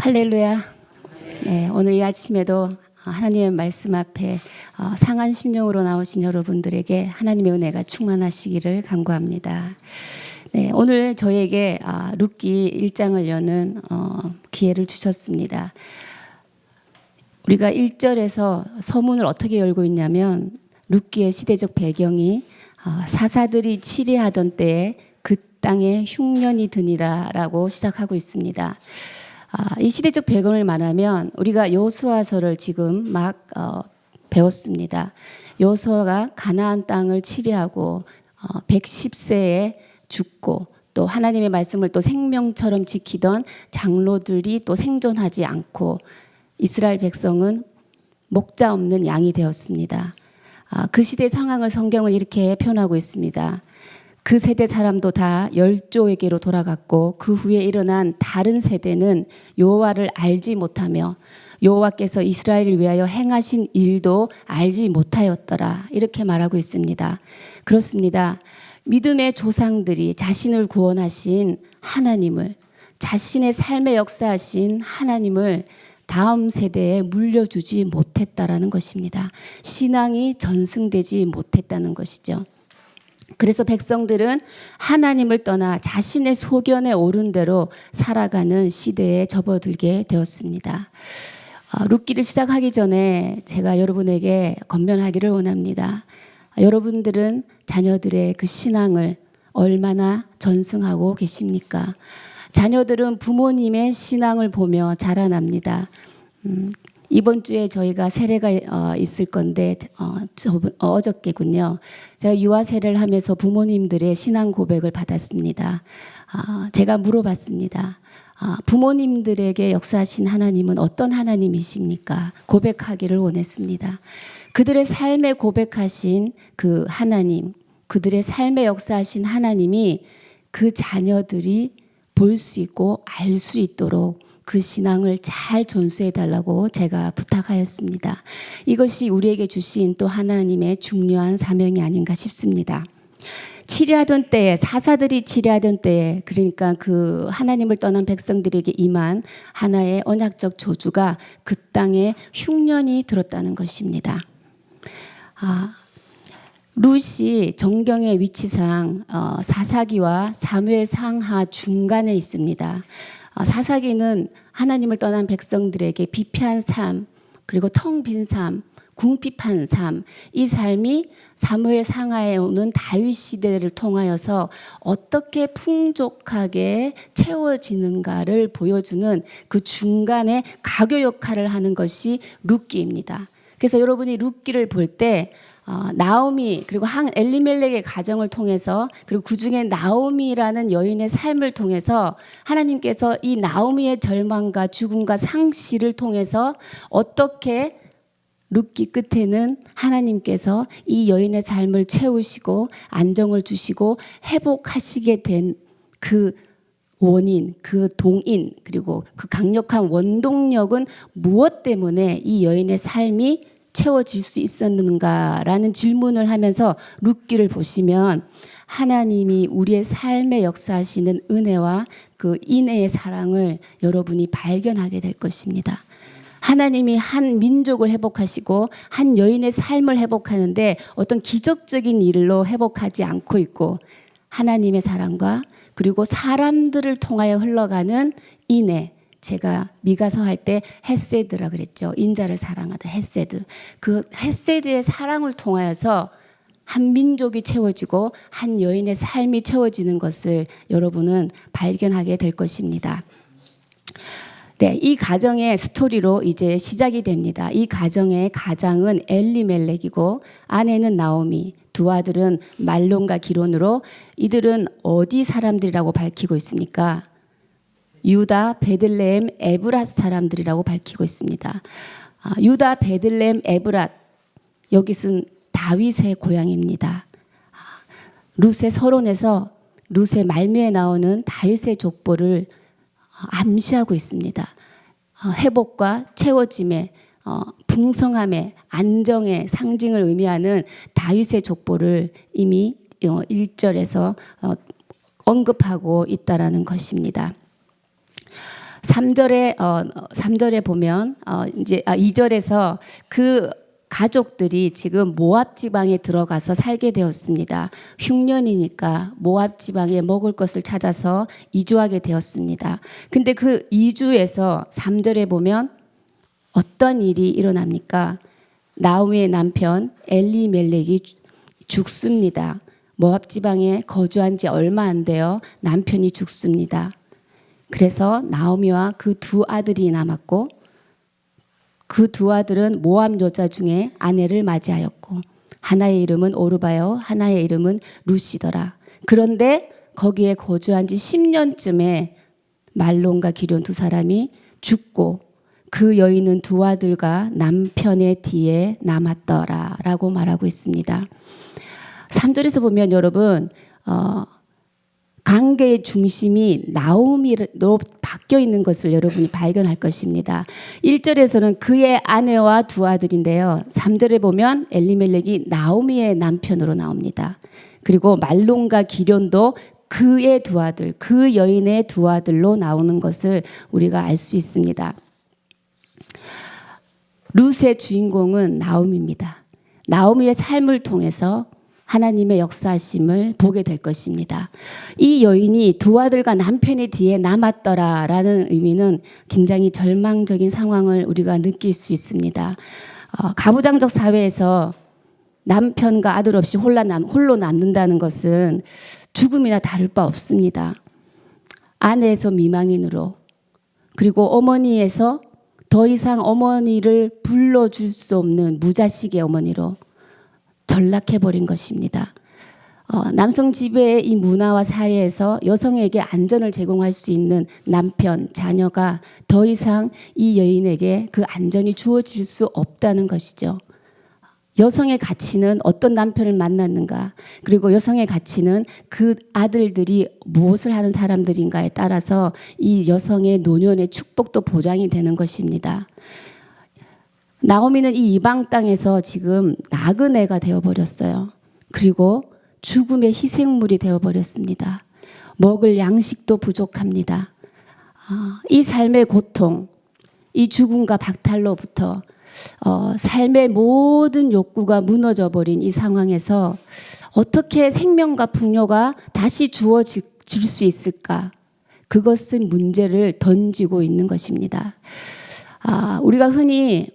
할렐루야. 네, 오늘 이 아침에도 하나님의 말씀 앞에 상한 심령으로 나오신 여러분들에게 하나님의 은혜가 충만하시기를 간구합니다. 네, 오늘 저에게 룻기 1장을 여는 기회를 주셨습니다. 우리가 1절에서 서문을 어떻게 열고 있냐면 룻기의 시대적 배경이 사사들이 치리하던 때에 그 땅에 흉년이 드니라라고 시작하고 있습니다. 이 시대적 배경을 말하면 우리가 여호수아서를 지금 막 배웠습니다. 여호수아가 가나안 땅을 치리하고 110세에 죽고 또 하나님의 말씀을 또 생명처럼 지키던 장로들이 또 생존하지 않고 이스라엘 백성은 목자 없는 양이 되었습니다. 그 시대 상황을 성경은 이렇게 표현하고 있습니다. 그 세대 사람도 다 열조에게로 돌아갔고 그 후에 일어난 다른 세대는 여호와를 알지 못하며 여호와께서 이스라엘을 위하여 행하신 일도 알지 못하였더라. 이렇게 말하고 있습니다. 그렇습니다. 믿음의 조상들이 자신을 구원하신 하나님을, 자신의 삶의 역사하신 하나님을 다음 세대에 물려주지 못했다라는 것입니다. 신앙이 전승되지 못했다는 것이죠. 그래서 백성들은 하나님을 떠나 자신의 소견에 오른 대로 살아가는 시대에 접어들게 되었습니다. 룻기를 시작하기 전에 제가 여러분에게 권면하기를 원합니다. 여러분들은 자녀들의 그 신앙을 얼마나 전승하고 계십니까? 자녀들은 부모님의 신앙을 보며 자라납니다. 이번 주에 저희가 세례가 있을 건데 어저께군요. 제가 유아 세례를 하면서 부모님들의 신앙 고백을 받았습니다. 제가 물어봤습니다. 부모님들에게 역사하신 하나님은 어떤 하나님이십니까? 고백하기를 원했습니다. 그들의 삶에 고백하신 그 하나님, 그들의 삶에 역사하신 하나님이 그 자녀들이 볼 수 있고 알 수 있도록 그 신앙을 잘 전수해달라고 제가 부탁하였습니다. 이것이 우리에게 주신 또 하나님의 중요한 사명이 아닌가 싶습니다. 치리하던 때에, 사사들이 치리하던 때에, 그러니까 그 하나님을 떠난 백성들에게 임한 하나의 언약적 저주가 그 땅에 흉년이 들었다는 것입니다. 룻이 정경의 위치상 사사기와 사무엘 상하 중간에 있습니다. 사사기는 하나님을 떠난 백성들에게 비피한 삶, 그리고 텅 빈 삶, 궁핍한 삶, 이 삶이 사무엘 상하에 오는 다윗 시대를 통하여서 어떻게 풍족하게 채워지는가를 보여주는 그 중간에 가교 역할을 하는 것이 룻기입니다. 그래서 여러분이 룻기를 볼 때 나오미 그리고 엘리멜렉의 가정을 통해서 그리고 그중에 나오미라는 여인의 삶을 통해서 하나님께서 이 나오미의 절망과 죽음과 상실을 통해서 어떻게 룻기 끝에는 하나님께서 이 여인의 삶을 채우시고 안정을 주시고 회복하시게 된 그 원인, 그 동인 그리고 그 강력한 원동력은 무엇 때문에 이 여인의 삶이 채워질 수 있었는가라는 질문을 하면서 룻기를 보시면 하나님이 우리의 삶에 역사하시는 은혜와 그 인애의 사랑을 여러분이 발견하게 될 것입니다. 하나님이 한 민족을 회복하시고 한 여인의 삶을 회복하는데 어떤 기적적인 일로 회복하지 않고 있고 하나님의 사랑과 그리고 사람들을 통하여 흘러가는 인애, 제가 미가서 할 때 헤세드라 그랬죠. 인자를 사랑하다 헤세드. 그 헤세드의 사랑을 통하여서 한 민족이 채워지고 한 여인의 삶이 채워지는 것을 여러분은 발견하게 될 것입니다. 네, 이 가정의 스토리로 이제 시작이 됩니다. 이 가정의 가장은 엘리멜렉이고 아내는 나오미, 두 아들은 말론과 기론으로 이들은 어디 사람들이라고 밝히고 있습니까? 유다 베들레헴 에브랏 사람들이라고 밝히고 있습니다. 유다 베들레헴 에브랏, 여기는 다윗의 고향입니다. 룻의 서론에서 룻의 말미에 나오는 다윗의 족보를 암시하고 있습니다. 회복과 채워짐의 풍성함의 안정의 상징을 의미하는 다윗의 족보를 이미 1절에서 언급하고 있다라는 것입니다. 삼절에 보면 이제 2절에서 그 가족들이 지금 모압 지방에 들어가서 살게 되었습니다. 흉년이니까 모압 지방에 먹을 것을 찾아서 이주하게 되었습니다. 근데 그 이주에서 3절에 보면 어떤 일이 일어납니까? 나오미의 남편 엘리멜렉이 죽습니다. 모압 지방에 거주한 지 얼마 안 돼요. 남편이 죽습니다. 그래서 나오미와 그 두 아들이 남았고 그 두 아들은 모압 여자 중에 아내를 맞이하였고 하나의 이름은 오르바요 하나의 이름은 루시더라. 그런데 거기에 거주한 지 10년쯤에 말론과 기럨 두 사람이 죽고 그 여인은 두 아들과 남편의 뒤에 남았더라라고 말하고 있습니다. 3절에서 보면 여러분 관계의 중심이 나오미로 바뀌어 있는 것을 여러분이 발견할 것입니다. 1절에서는 그의 아내와 두 아들인데요. 3절에 보면 엘리멜렉이 나오미의 남편으로 나옵니다. 그리고 말론과 기럨도 그의 두 아들, 그 여인의 두 아들로 나오는 것을 우리가 알 수 있습니다. 룻의 주인공은 나오미입니다. 나오미의 삶을 통해서 하나님의 역사하심을 보게 될 것입니다. 이 여인이 두 아들과 남편의 뒤에 남았더라라는 의미는 굉장히 절망적인 상황을 우리가 느낄 수 있습니다. 가부장적 사회에서 남편과 아들 없이 홀로 남는다는 것은 죽음이나 다를 바 없습니다. 아내에서 미망인으로 그리고 어머니에서 더 이상 어머니를 불러줄 수 없는 무자식의 어머니로 전락해버린 것입니다. 남성 지배의 이 문화와 사회에서 여성에게 안전을 제공할 수 있는 남편, 자녀가 더 이상 이 여인에게 그 안전이 주어질 수 없다는 것이죠. 여성의 가치는 어떤 남편을 만났는가, 그리고 여성의 가치는 그 아들들이 무엇을 하는 사람들인가에 따라서 이 여성의 노년의 축복도 보장이 되는 것입니다. 나오미는 이 이방 땅에서 지금 나그네가 되어버렸어요. 그리고 죽음의 희생물이 되어버렸습니다. 먹을 양식도 부족합니다. 이 삶의 고통, 이 죽음과 박탈로부터 삶의 모든 욕구가 무너져버린 이 상황에서 어떻게 생명과 풍요가 다시 주어질 수 있을까? 그것은 문제를 던지고 있는 것입니다. 우리가 흔히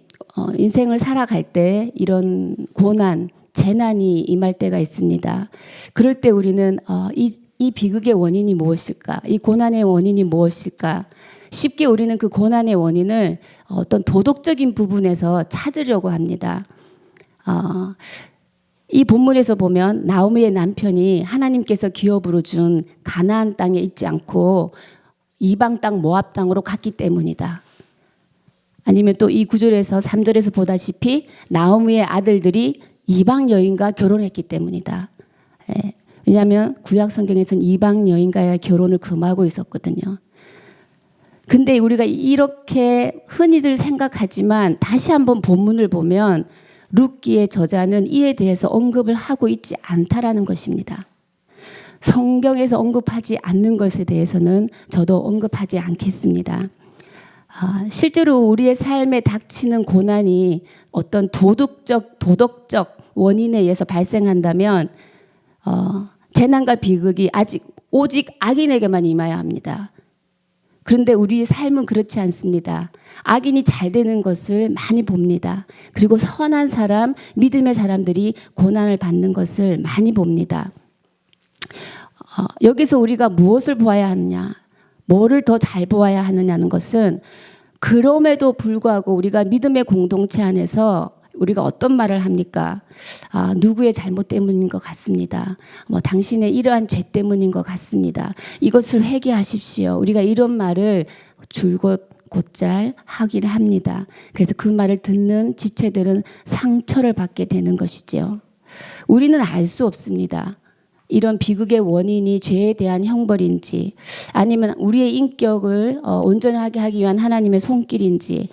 인생을 살아갈 때 이런 고난, 재난이 임할 때가 있습니다. 그럴 때 우리는 이 비극의 원인이 무엇일까? 이 고난의 원인이 무엇일까? 쉽게 우리는 그 고난의 원인을 어떤 도덕적인 부분에서 찾으려고 합니다. 이 본문에서 보면 나오미의 남편이 하나님께서 기업으로 준 가나안 땅에 있지 않고 이방 땅 모압 땅으로 갔기 때문이다. 아니면 또 이 9절에서 3절에서 보다시피 나오미의 아들들이 이방 여인과 결혼했기 때문이다. 왜냐하면 구약 성경에서는 이방 여인과의 결혼을 금하고 있었거든요. 근데 우리가 이렇게 흔히들 생각하지만 다시 한번 본문을 보면 룻기의 저자는 이에 대해서 언급을 하고 있지 않다라는 것입니다. 성경에서 언급하지 않는 것에 대해서는 저도 언급하지 않겠습니다. 실제로 우리의 삶에 닥치는 고난이 어떤 도덕적 원인에 의해서 발생한다면 재난과 비극이 오직 악인에게만 임해야 합니다. 그런데 우리의 삶은 그렇지 않습니다. 악인이 잘 되는 것을 많이 봅니다. 그리고 선한 사람, 믿음의 사람들이 고난을 받는 것을 많이 봅니다. 여기서 우리가 무엇을 보아야 하느냐, 뭐를 더 잘 보아야 하느냐는 것은 그럼에도 불구하고 우리가 믿음의 공동체 안에서 우리가 어떤 말을 합니까? 누구의 잘못 때문인 것 같습니다. 당신의 이러한 죄 때문인 것 같습니다. 이것을 회개하십시오. 우리가 이런 말을 줄곧 곧잘 하기를 합니다. 그래서 그 말을 듣는 지체들은 상처를 받게 되는 것이죠. 우리는 알 수 없습니다. 이런 비극의 원인이 죄에 대한 형벌인지 아니면 우리의 인격을 온전하게 하기 위한 하나님의 손길인지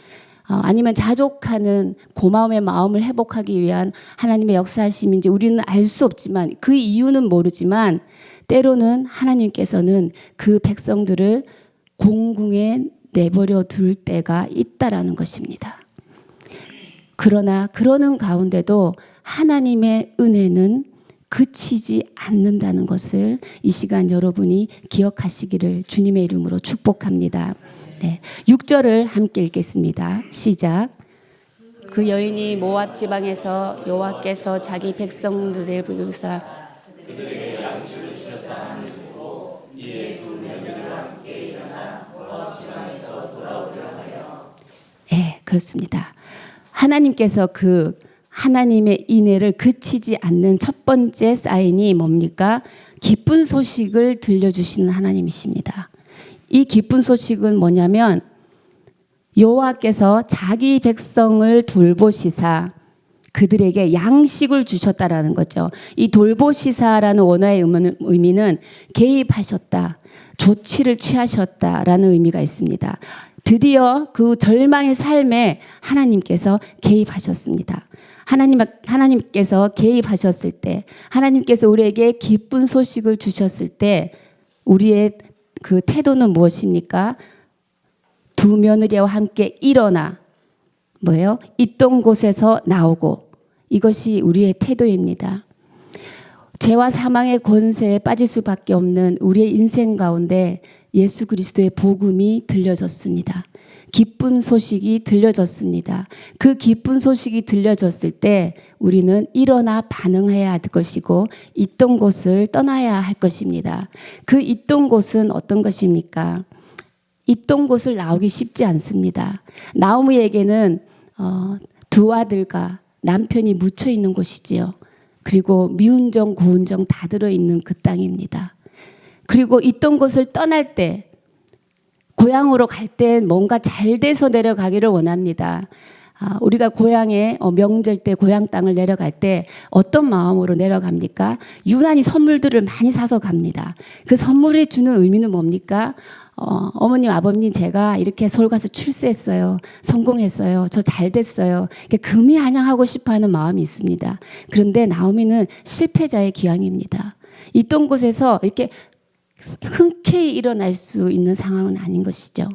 아니면 자족하는 고마움의 마음을 회복하기 위한 하나님의 역사하심인지 우리는 알 수 없지만 그 이유는 모르지만 때로는 하나님께서는 그 백성들을 공궁에 내버려 둘 때가 있다라는 것입니다. 그러나 그러는 가운데도 하나님의 은혜는 그치지 않는다는 것을 이 시간 여러분이 기억하시기를 주님의 이름으로 축복합니다. 네, 6절을 함께 읽겠습니다. 시작. 그 여인이 모압 지방에서 여호와께서 자기 백성들의 부르사 네, 그렇습니다. 하나님께서 그 하나님의 인애를 그치지 않는 첫 번째 사인이 뭡니까? 기쁜 소식을 들려주시는 하나님이십니다. 이 기쁜 소식은 뭐냐면 여호와께서 자기 백성을 돌보시사 그들에게 양식을 주셨다라는 거죠. 이 돌보시사라는 원어의 의미는 개입하셨다, 조치를 취하셨다라는 의미가 있습니다. 드디어 그 절망의 삶에 하나님께서 개입하셨습니다. 하나님께서 개입하셨을 때, 하나님께서 우리에게 기쁜 소식을 주셨을 때 우리의 그 태도는 무엇입니까? 두 며느리와 함께 일어나 뭐예요? 있던 곳에서 나오고, 이것이 우리의 태도입니다. 죄와 사망의 권세에 빠질 수밖에 없는 우리의 인생 가운데 예수 그리스도의 복음이 들려졌습니다. 기쁜 소식이 들려졌습니다. 그 기쁜 소식이 들려졌을 때 우리는 일어나 반응해야 할 것이고 있던 곳을 떠나야 할 것입니다. 그 있던 곳은 어떤 것입니까? 있던 곳을 나오기 쉽지 않습니다. 나오미에게는 두 아들과 남편이 묻혀 있는 곳이지요. 그리고 미운정 고운정 다 들어있는 그 땅입니다. 그리고 있던 곳을 떠날 때, 고향으로 갈 때 뭔가 잘 돼서 내려가기를 원합니다. 우리가 고향에 명절 때 고향 땅을 내려갈 때 어떤 마음으로 내려갑니까? 유난히 선물들을 많이 사서 갑니다. 그 선물이 주는 의미는 뭡니까? 어머님, 아버님, 제가 이렇게 서울 가서 출세했어요. 성공했어요. 저 잘 됐어요. 금이 환영하고 싶어하는 마음이 있습니다. 그런데 나오미는 실패자의 기왕입니다. 있던 곳에서 이렇게 흔쾌히 일어날 수 있는 상황은 아닌 것이죠.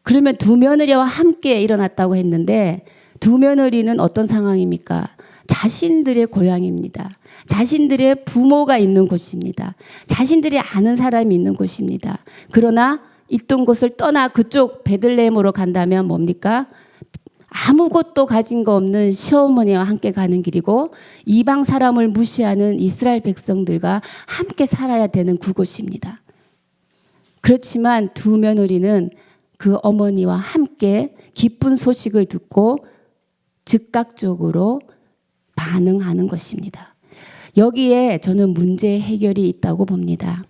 그러면 두 며느리와 함께 일어났다고 했는데 두 며느리는 어떤 상황입니까? 자신들의 고향입니다. 자신들의 부모가 있는 곳입니다. 자신들이 아는 사람이 있는 곳입니다. 그러나 있던 곳을 떠나 그쪽 베들레헴으로 간다면 뭡니까? 아무것도 가진 거 없는 시어머니와 함께 가는 길이고 이방 사람을 무시하는 이스라엘 백성들과 함께 살아야 되는 그곳입니다. 그렇지만 두 며느리는 그 어머니와 함께 기쁜 소식을 듣고 즉각적으로 반응하는 것입니다. 여기에 저는 문제 해결이 있다고 봅니다.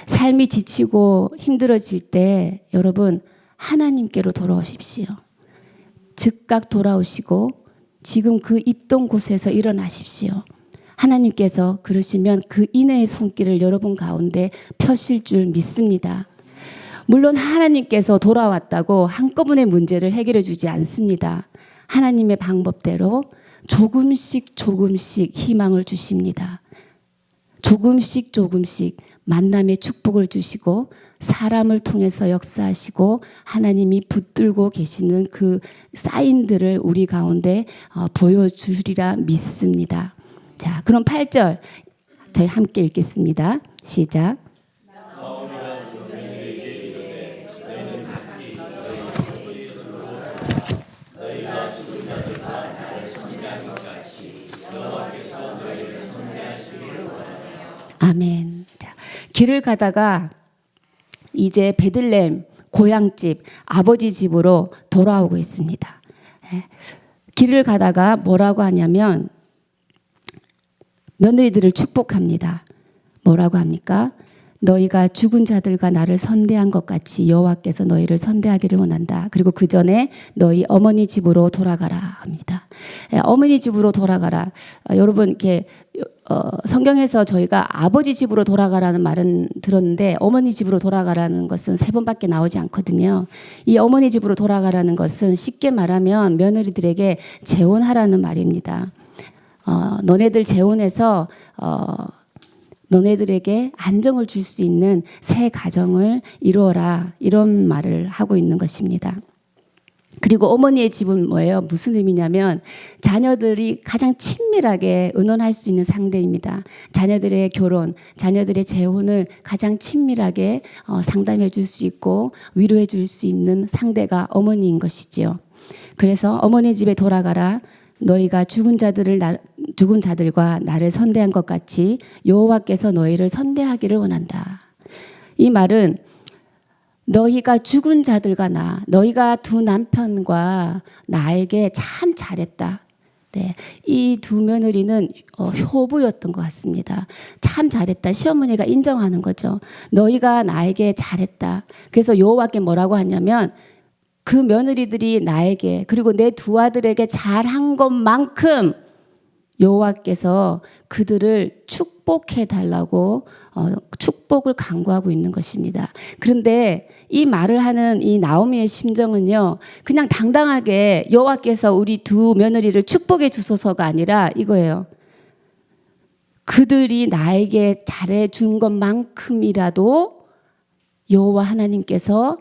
삶이 지치고 힘들어질 때 여러분 하나님께로 돌아오십시오. 즉각 돌아오시고 지금 그 있던 곳에서 일어나십시오. 하나님께서 그러시면 그 인애의 손길을 여러분 가운데 펴실 줄 믿습니다. 물론 하나님께서 돌아왔다고 한꺼번에 문제를 해결해 주지 않습니다. 하나님의 방법대로 조금씩 희망을 주십니다. 조금씩 만남의 축복을 주시고 사람을 통해서 역사하시고 하나님이 붙들고 계시는 그 사인들을 우리 가운데 보여주리라 믿습니다. 자, 그럼 8절 저희 함께 읽겠습니다. 시작. 아멘. 자, 길을 가다가 이제 베들레헴 고향집 아버지 집으로 돌아오고 있습니다. 길을 가다가 뭐라고 하냐면 며느리들을 축복합니다. 뭐라고 합니까? 너희가 죽은 자들과 나를 선대한 것 같이 여호와께서 너희를 선대하기를 원한다. 그리고 그 전에 너희 어머니 집으로 돌아가라 합니다. 어머니 집으로 돌아가라. 여러분 이렇게 성경에서 저희가 아버지 집으로 돌아가라는 말은 들었는데 어머니 집으로 돌아가라는 것은 3번밖에 나오지 않거든요. 이 어머니 집으로 돌아가라는 것은 쉽게 말하면 며느리들에게 재혼하라는 말입니다. 너네들 재혼해서 너네들에게 안정을 줄 수 있는 새 가정을 이루어라, 이런 말을 하고 있는 것입니다. 그리고 어머니의 집은 뭐예요? 무슨 의미냐면 자녀들이 가장 친밀하게 의논할 수 있는 상대입니다. 자녀들의 결혼, 자녀들의 재혼을 가장 친밀하게 상담해 줄 수 있고 위로해 줄 수 있는 상대가 어머니인 것이지요. 그래서 어머니 집에 돌아가라. 너희가 죽은 자들과 나를 선대한 것 같이 여호와께서 너희를 선대하기를 원한다. 이 말은 너희가 죽은 자들과 너희가 두 남편과 나에게 참 잘했다. 네, 이 두 며느리는 효부였던 것 같습니다. 참 잘했다. 시어머니가 인정하는 거죠. 너희가 나에게 잘했다. 그래서 여호와께 뭐라고 하냐면 그 며느리들이 나에게 그리고 내 두 아들에게 잘한 것만큼 여호와께서 그들을 축복해 달라고 축복을 강구하고 있는 것입니다. 그런데 이 말을 하는 이 나오미의 심정은요, 그냥 당당하게 여호와께서 우리 두 며느리를 축복해 주소서가 아니라 이거예요. 그들이 나에게 잘해 준 것만큼이라도 여호와 하나님께서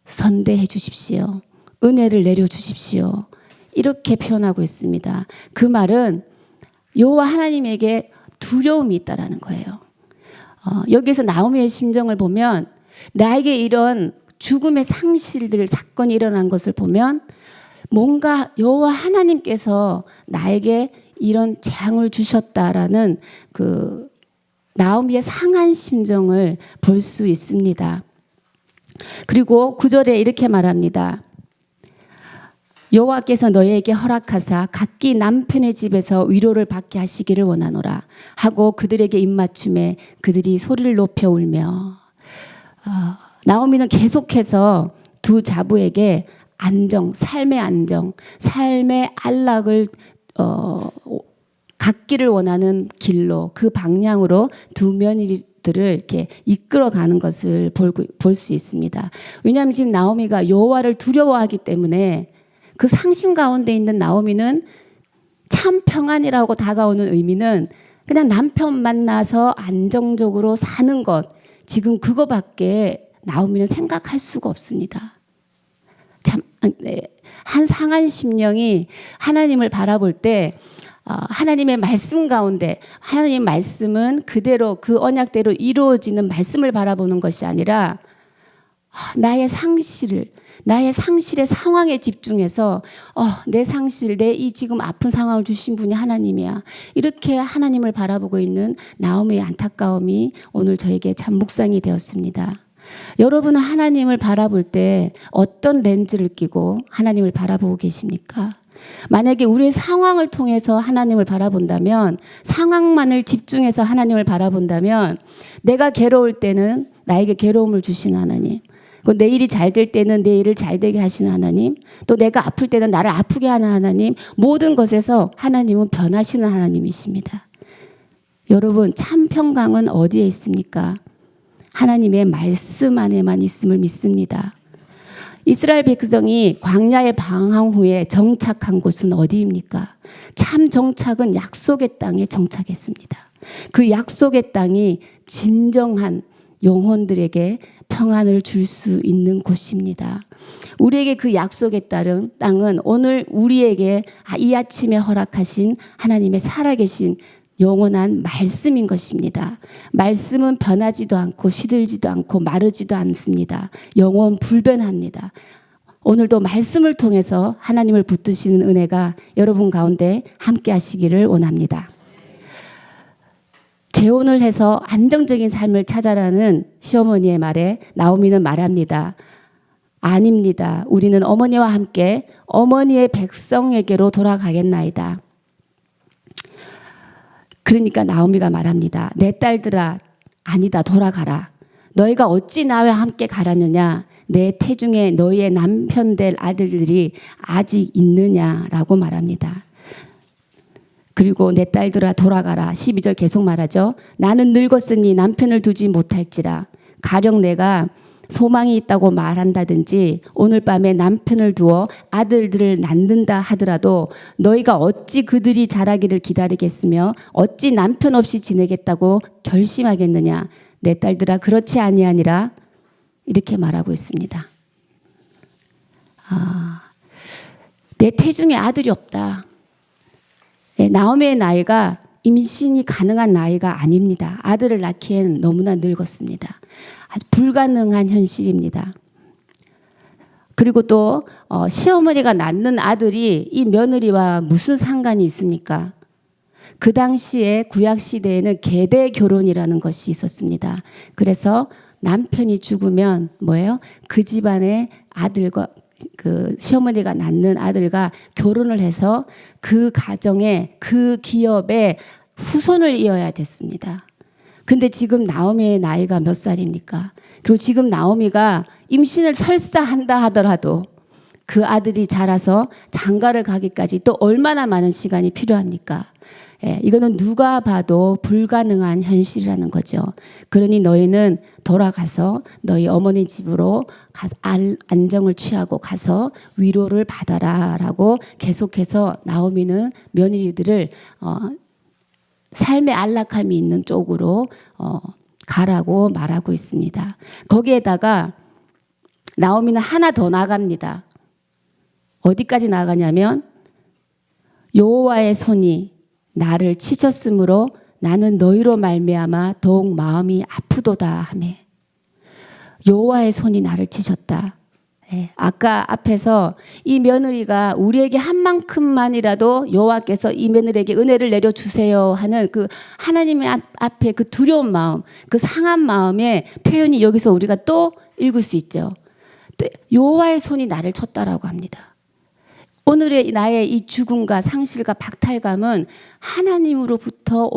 선대해 주십시오. 은혜를 내려 주십시오. 이렇게 표현하고 있습니다. 그 말은 여호와 하나님에게 두려움이 있다라는 거예요. 여기서 나오미의 심정을 보면 나에게 이런 죽음의 상실들 사건이 일어난 것을 보면 뭔가 여호와 하나님께서 나에게 이런 재앙을 주셨다라는 그 나오미의 상한 심정을 볼 수 있습니다. 그리고 9절에 이렇게 말합니다. 여호와께서 너희에게 허락하사 각기 남편의 집에서 위로를 받게 하시기를 원하노라 하고 그들에게 입맞춤에 그들이 소리를 높여 울며 나오미는 계속해서 두 자부에게 삶의 안정, 삶의 안락을 갖기를 원하는 길로 그 방향으로 두 며느리들을 이렇게 이끌어가는 것을 볼 수 있습니다. 왜냐하면 지금 나오미가 여호와를 두려워하기 때문에 그 상심 가운데 있는 나오미는 참 평안이라고 다가오는 의미는 그냥 남편 만나서 안정적으로 사는 것, 지금 그거밖에 나오미는 생각할 수가 없습니다. 참, 한 상한 심령이 하나님을 바라볼 때 하나님의 말씀 가운데 하나님의 말씀은 그대로 그 언약대로 이루어지는 말씀을 바라보는 것이 아니라 나의 상실의 상황에 집중해서 내 상실, 내 이 지금 아픈 상황을 주신 분이 하나님이야. 이렇게 하나님을 바라보고 있는 나오미의 안타까움이 오늘 저에게 참 묵상이 되었습니다. 여러분은 하나님을 바라볼 때 어떤 렌즈를 끼고 하나님을 바라보고 계십니까? 만약에 우리의 상황을 통해서 하나님을 바라본다면, 상황만을 집중해서 하나님을 바라본다면 내가 괴로울 때는 나에게 괴로움을 주시는 하나님, 내 일이 잘 될 때는 내 일을 잘 되게 하시는 하나님, 또 내가 아플 때는 나를 아프게 하는 하나님, 모든 것에서 하나님은 변하시는 하나님이십니다. 여러분, 참 평강은 어디에 있습니까? 하나님의 말씀 안에만 있음을 믿습니다. 이스라엘 백성이 광야의 방황 후에 정착한 곳은 어디입니까? 참 정착은 약속의 땅에 정착했습니다. 그 약속의 땅이 진정한 영혼들에게 평안을 줄 수 있는 곳입니다. 우리에게 그 약속의 땅은 오늘 우리에게 이 아침에 허락하신 하나님의 살아계신 영원한 말씀인 것입니다. 말씀은 변하지도 않고 시들지도 않고 마르지도 않습니다. 영원 불변합니다. 오늘도 말씀을 통해서 하나님을 붙드시는 은혜가 여러분 가운데 함께 하시기를 원합니다. 재혼을 해서 안정적인 삶을 찾아라는 시어머니의 말에 나오미는 말합니다. 아닙니다. 우리는 어머니와 함께 어머니의 백성에게로 돌아가겠나이다. 그러니까 나오미가 말합니다. 내 딸들아, 아니다, 돌아가라. 너희가 어찌 나와 함께 가라느냐? 내 태중에 너희의 남편 될 아들들이 아직 있느냐라고 말합니다. 그리고 내 딸들아 돌아가라. 12절 계속 말하죠. 나는 늙었으니 남편을 두지 못할지라. 가령 내가 소망이 있다고 말한다든지 오늘 밤에 남편을 두어 아들들을 낳는다 하더라도 너희가 어찌 그들이 자라기를 기다리겠으며 어찌 남편 없이 지내겠다고 결심하겠느냐. 내 딸들아 그렇지 아니하니라. 이렇게 말하고 있습니다. 내 태중에 아들이 없다. 나오미의 나이가 임신이 가능한 나이가 아닙니다. 아들을 낳기엔 너무나 늙었습니다. 아주 불가능한 현실입니다. 그리고 또 시어머니가 낳는 아들이 이 며느리와 무슨 상관이 있습니까? 그 당시에 구약 시대에는 계대 결혼이라는 것이 있었습니다. 그래서 남편이 죽으면 뭐예요? 그 집안의 아들과 그 시어머니가 낳는 아들과 결혼을 해서 그 가정에 그 기업에 후손을 이어야 됐습니다. 근데 지금 나오미의 나이가 몇 살입니까? 그리고 지금 나오미가 임신을 설사 한다 하더라도 그 아들이 자라서 장가를 가기까지 또 얼마나 많은 시간이 필요합니까? 이거는 누가 봐도 불가능한 현실이라는 거죠. 그러니 너희는 돌아가서 너희 어머니 집으로 안정을 취하고 가서 위로를 받아라라고 계속해서 나오미는 며느리들을 삶의 안락함이 있는 쪽으로 가라고 말하고 있습니다. 거기에다가 나오미는 하나 더 나갑니다. 어디까지 나가냐면 여호와의 손이 나를 치셨으므로 나는 너희로 말미암아 더욱 마음이 아프도다 하매. 여호와의 손이 나를 치셨다. 아까 앞에서 이 며느리가 우리에게 한 만큼만이라도 여호와께서 이 며느리에게 은혜를 내려주세요 하는 그 하나님의 앞에 그 두려운 마음, 그 상한 마음의 표현이 여기서 우리가 또 읽을 수 있죠. 여호와의 손이 나를 쳤다라고 합니다. 오늘의 나의 이 죽음과 상실과 박탈감은 하나님으로부터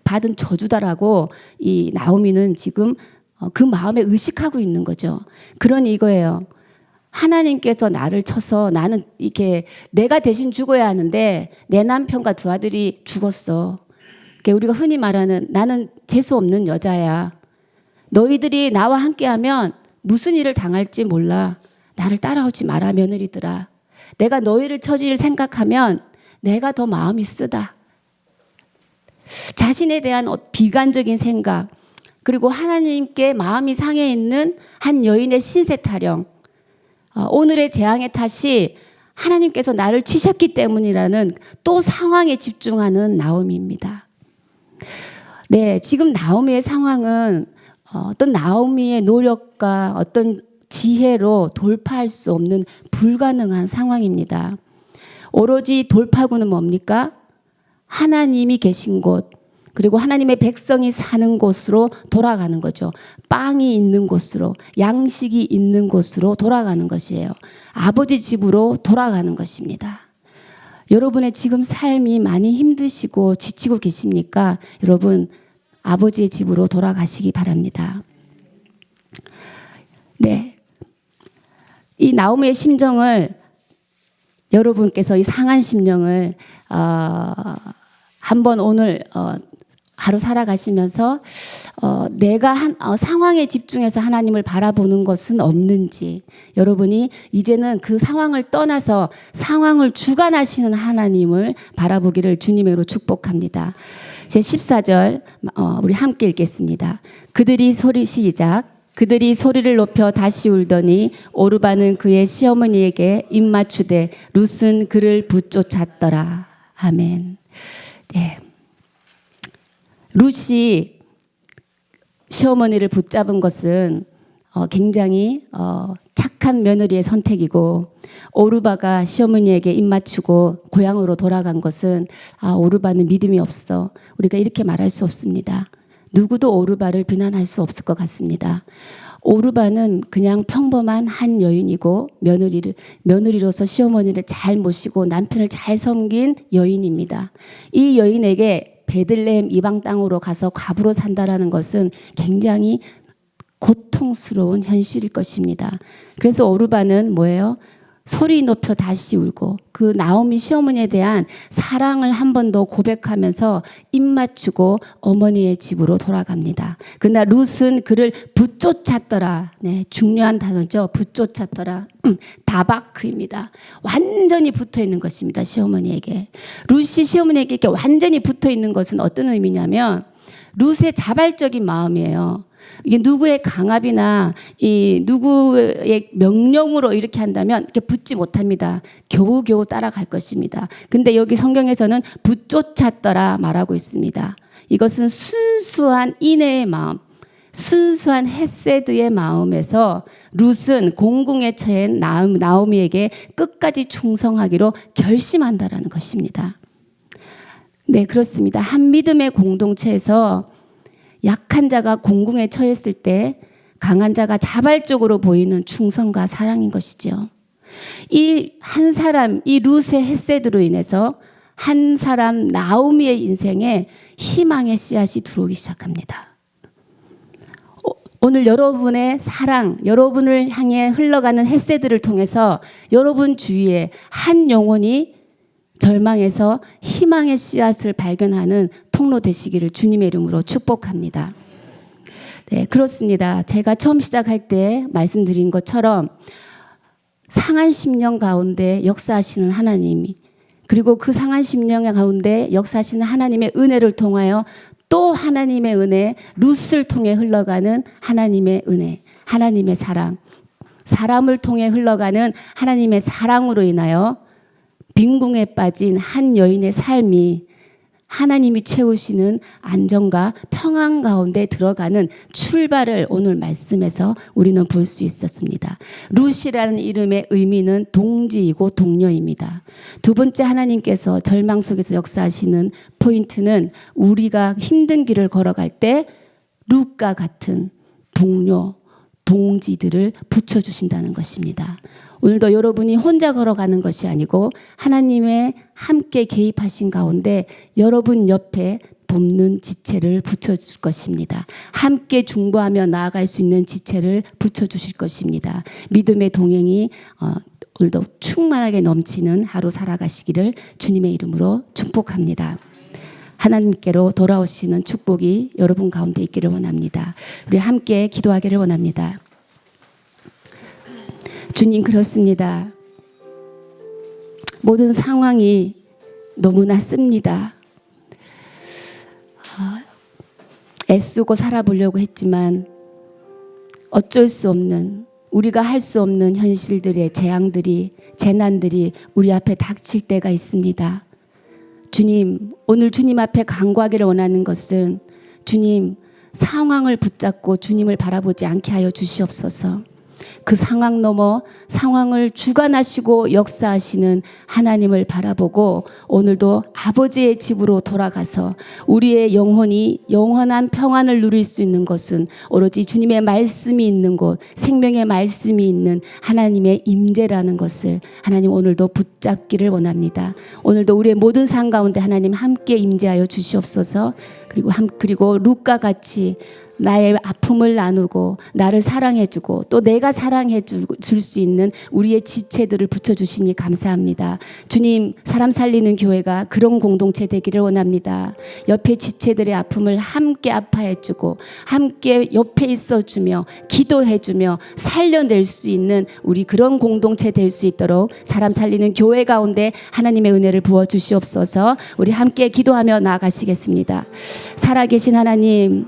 받은 저주다라고 이 나오미는 지금 그 마음에 의식하고 있는 거죠. 그러니 이거예요. 하나님께서 나를 쳐서 나는 이렇게 내가 대신 죽어야 하는데 내 남편과 두 아들이 죽었어. 우리가 흔히 말하는 나는 재수 없는 여자야. 너희들이 나와 함께하면 무슨 일을 당할지 몰라. 나를 따라오지 마라 며느리들아. 내가 너희를 처질 생각하면 내가 더 마음이 쓰다. 자신에 대한 비관적인 생각, 그리고 하나님께 마음이 상해 있는 한 여인의 신세 타령, 오늘의 재앙의 탓이 하나님께서 나를 치셨기 때문이라는 또 상황에 집중하는 나오미입니다. 네, 지금 나오미의 상황은 어떤 나오미의 노력과 어떤 지혜로 돌파할 수 없는 불가능한 상황입니다. 오로지 돌파구는 뭡니까? 하나님이 계신 곳, 그리고 하나님의 백성이 사는 곳으로 돌아가는 거죠. 빵이 있는 곳으로, 양식이 있는 곳으로 돌아가는 것이에요. 아버지 집으로 돌아가는 것입니다. 여러분의 지금 삶이 많이 힘드시고 지치고 계십니까? 여러분, 아버지의 집으로 돌아가시기 바랍니다. 네. 이 나오미의 심정을 여러분께서 이 상한 심령을 한번 오늘 하루 살아가시면서 내가 상황에 집중해서 하나님을 바라보는 것은 없는지, 여러분이 이제는 그 상황을 떠나서 상황을 주관하시는 하나님을 바라보기를 주님으로 축복합니다. 제 14절 우리 함께 읽겠습니다. 그들이 소리를 높여 다시 울더니 오르바는 그의 시어머니에게 입맞추되 룻은 그를 붙쫓았더라. 아멘. 네. 룻이 시어머니를 붙잡은 것은 굉장히 착한 며느리의 선택이고, 오르바가 시어머니에게 입맞추고 고향으로 돌아간 것은 오르바는 믿음이 없어. 우리가 이렇게 말할 수 없습니다. 누구도 오르바를 비난할 수 없을 것 같습니다. 오르바는 그냥 평범한 한 여인이고 며느리로서 시어머니를 잘 모시고 남편을 잘 섬긴 여인입니다. 이 여인에게 베들레헴 이방 땅으로 가서 과부로 산다라는 것은 굉장히 고통스러운 현실일 것입니다. 그래서 오르바는 뭐예요? 소리 높여 다시 울고 그 나오미 시어머니에 대한 사랑을 한 번 더 고백하면서 입 맞추고 어머니의 집으로 돌아갑니다. 그러나 룻은 그를 붙쫓았더라. 네, 중요한 단어죠. 붙쫓았더라. 다바크입니다. 완전히 붙어 있는 것입니다. 시어머니에게. 룻이 시어머니에게 이렇게 완전히 붙어 있는 것은 어떤 의미냐면 룻의 자발적인 마음이에요. 이게 누구의 강압이나 이 누구의 명령으로 이렇게 한다면 이렇게 붙지 못합니다. 겨우겨우 따라갈 것입니다. 근데 여기 성경에서는 붙쫓았더라 말하고 있습니다. 이것은 순수한 인애의 마음, 순수한 헤세드의 마음에서 룻은 공궁에 처한 나오미에게 끝까지 충성하기로 결심한다라는 것입니다. 네, 그렇습니다. 한 믿음의 공동체에서 약한 자가 공궁에 처했을 때 강한 자가 자발적으로 보이는 충성과 사랑인 것이죠. 이 한 사람, 이 룻의 헤세드로 인해서 한 사람 나오미의 인생에 희망의 씨앗이 들어오기 시작합니다. 오늘 여러분의 사랑, 여러분을 향해 흘러가는 헤세드를 통해서 여러분 주위에 한 영혼이 절망에서 희망의 씨앗을 발견하는 통로 되시기를 주님의 이름으로 축복합니다. 네, 그렇습니다. 제가 처음 시작할 때 말씀드린 것처럼 상한 심령 가운데 역사하시는 하나님이, 그리고 그 상한 심령 가운데 역사하시는 하나님의 은혜를 통하여 또 하나님의 은혜, 룻을 통해 흘러가는 하나님의 은혜, 하나님의 사랑, 사람을 통해 흘러가는 하나님의 사랑으로 인하여 빈궁에 빠진 한 여인의 삶이 하나님이 채우시는 안정과 평안 가운데 들어가는 출발을 오늘 말씀에서 우리는 볼 수 있었습니다. 룻이라는 이름의 의미는 동지이고 동료입니다. 두 번째, 하나님께서 절망 속에서 역사하시는 포인트는 우리가 힘든 길을 걸어갈 때 룻과 같은 동료, 동지들을 붙여주신다는 것입니다. 오늘도 여러분이 혼자 걸어가는 것이 아니고 하나님의 함께 개입하신 가운데 여러분 옆에 돕는 지체를 붙여줄 것입니다. 함께 중보하며 나아갈 수 있는 지체를 붙여주실 것입니다. 믿음의 동행이 오늘도 충만하게 넘치는 하루 살아가시기를 주님의 이름으로 축복합니다. 하나님께로 돌아오시는 축복이 여러분 가운데 있기를 원합니다. 우리 함께 기도하기를 원합니다. 주님, 그렇습니다. 모든 상황이 너무나 씁니다. 애쓰고 살아보려고 했지만 어쩔 수 없는, 우리가 할 수 없는 현실들의 재앙들이, 재난들이 우리 앞에 닥칠 때가 있습니다. 주님, 오늘 주님 앞에 간구하기를 원하는 것은 주님, 상황을 붙잡고 주님을 바라보지 않게 하여 주시옵소서. 그 상황 넘어 상황을 주관하시고 역사하시는 하나님을 바라보고 오늘도 아버지의 집으로 돌아가서 우리의 영혼이 영원한 평안을 누릴 수 있는 것은 오로지 주님의 말씀이 있는 곳, 생명의 말씀이 있는 하나님의 임재라는 것을 하나님 오늘도 붙잡기를 원합니다. 오늘도 우리의 모든 삶 가운데 하나님 함께 임재하여 주시옵소서. 그리고 룻과 같이 나의 아픔을 나누고 나를 사랑해주고 또 내가 사랑해줄 수 있는 우리의 지체들을 붙여주시니 감사합니다. 주님, 사람 살리는 교회가 그런 공동체 되기를 원합니다. 옆에 지체들의 아픔을 함께 아파해주고 함께 옆에 있어주며 기도해주며 살려낼 수 있는 우리 그런 공동체 될 수 있도록 사람 살리는 교회 가운데 하나님의 은혜를 부어주시옵소서. 우리 함께 기도하며 나아가시겠습니다. 살아계신 하나님,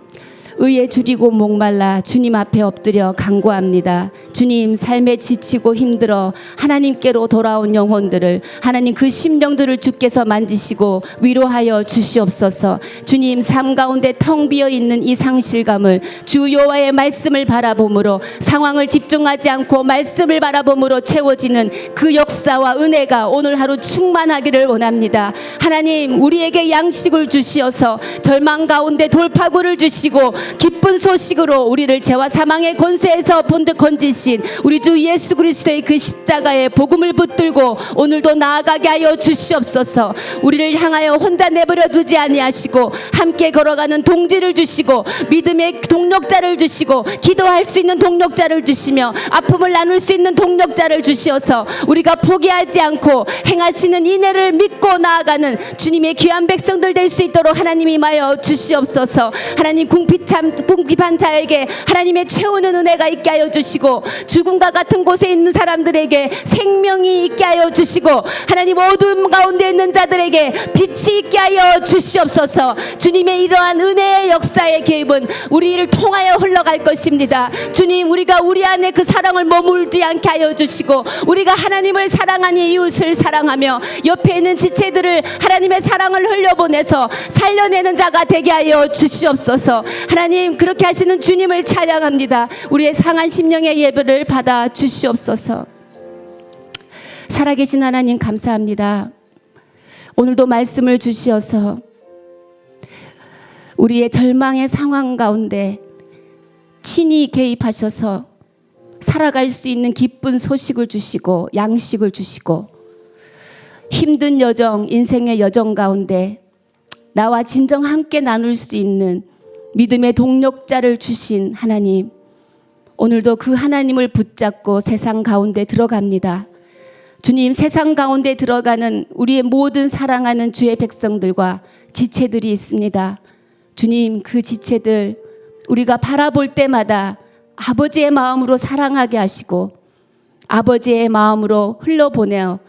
의에 줄이고 목말라 주님 앞에 엎드려 간구합니다. 주님, 삶에 지치고 힘들어 하나님께로 돌아온 영혼들을 하나님 그 심령들을 주께서 만지시고 위로하여 주시옵소서. 주님, 삶 가운데 텅 비어 있는 이 상실감을 주 여호와의 말씀을 바라봄으로, 상황을 집중하지 않고 말씀을 바라봄으로 채워지는 그 역사와 은혜가 오늘 하루 충만하기를 원합니다. 하나님, 우리에게 양식을 주시어서 절망 가운데 돌파구를 주시고 기쁜 소식으로 우리를 죄와 사망의 권세에서 건지신 우리 주 예수 그리스도의 그 십자가의 복음을 붙들고 오늘도 나아가게 하여 주시옵소서. 우리를 향하여 혼자 내버려 두지 아니하시고 함께 걸어가는 동지를 주시고 믿음의 동력자를 주시고 기도할 수 있는 동력자를 주시며 아픔을 나눌 수 있는 동력자를 주시어서 우리가 포기하지 않고 행하시는 인애를 믿고 나아가는 주님의 귀한 백성들 될 수 있도록 하나님이 임하여 주시옵소서. 하나님 궁핍한 자에게 하나님의 채우는 은혜가 있게 하여 주시고 죽음과 같은 곳에 있는 사람들에게 생명이 있게 하여 주시고 하나님 어둠 가운데 있는 자들에게 빛이 있게 하여 주시옵소서. 주님의 이러한 은혜의 역사의 개입은 우리를 통하여 흘러갈 것입니다. 주님, 우리가 우리 안에 그 사랑을 머물지 않게 하여 주시고 우리가 하나님을 사랑하니 이웃을 사랑하며 옆에 있는 지체들을 하나님의 사랑을 흘려보내서 살려내는 자가 되게 하여 주시옵소서. 하나님, 그렇게 하시는 주님을 찬양합니다. 우리의 상한 심령의 예배를 받아 주시옵소서. 살아계신 하나님 감사합니다. 오늘도 말씀을 주시어서 우리의 절망의 상황 가운데 친히 개입하셔서 살아갈 수 있는 기쁜 소식을 주시고 양식을 주시고 힘든 여정, 인생의 여정 가운데 나와 진정 함께 나눌 수 있는 믿음의 동력자를 주신 하나님, 오늘도 그 하나님을 붙잡고 세상 가운데 들어갑니다. 주님, 세상 가운데 들어가는 우리의 모든 사랑하는 주의 백성들과 지체들이 있습니다. 주님, 그 지체들 우리가 바라볼 때마다 아버지의 마음으로 사랑하게 하시고 아버지의 마음으로 흘러보내어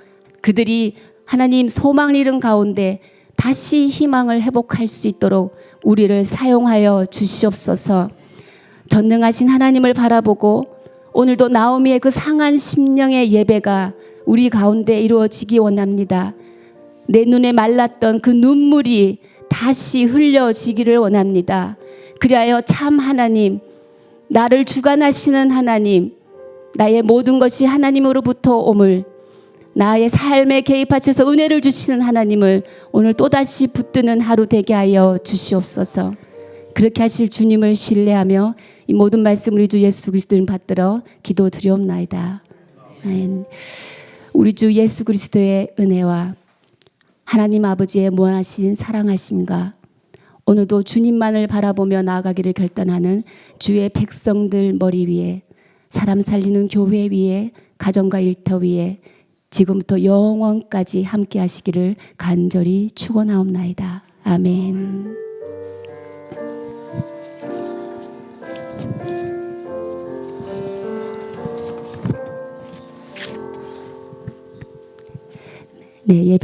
그들이 하나님 소망을 잃은 가운데 다시 희망을 회복할 수 있도록 우리를 사용하여 주시옵소서. 전능하신 하나님을 바라보고 오늘도 나오미의 그 상한 심령의 예배가 우리 가운데 이루어지기 원합니다. 내 눈에 말랐던 그 눈물이 다시 흘려지기를 원합니다. 그리하여 참 하나님, 나를 주관하시는 하나님, 나의 모든 것이 하나님으로부터 옴을, 나의 삶에 개입하셔서 은혜를 주시는 하나님을 오늘 또다시 붙드는 하루 되게 하여 주시옵소서. 그렇게 하실 주님을 신뢰하며 이 모든 말씀 우리 주 예수 그리스도를 받들어 기도드리옵나이다. 아멘. 우리 주 예수 그리스도의 은혜와 하나님 아버지의 무한하신 사랑하심과 오늘도 주님만을 바라보며 나아가기를 결단하는 주의 백성들 머리 위에, 사람 살리는 교회 위에, 가정과 일터 위에 지금부터 영원까지 함께 하시기를 간절히 축원하옵나이다. 아멘. 네, 예배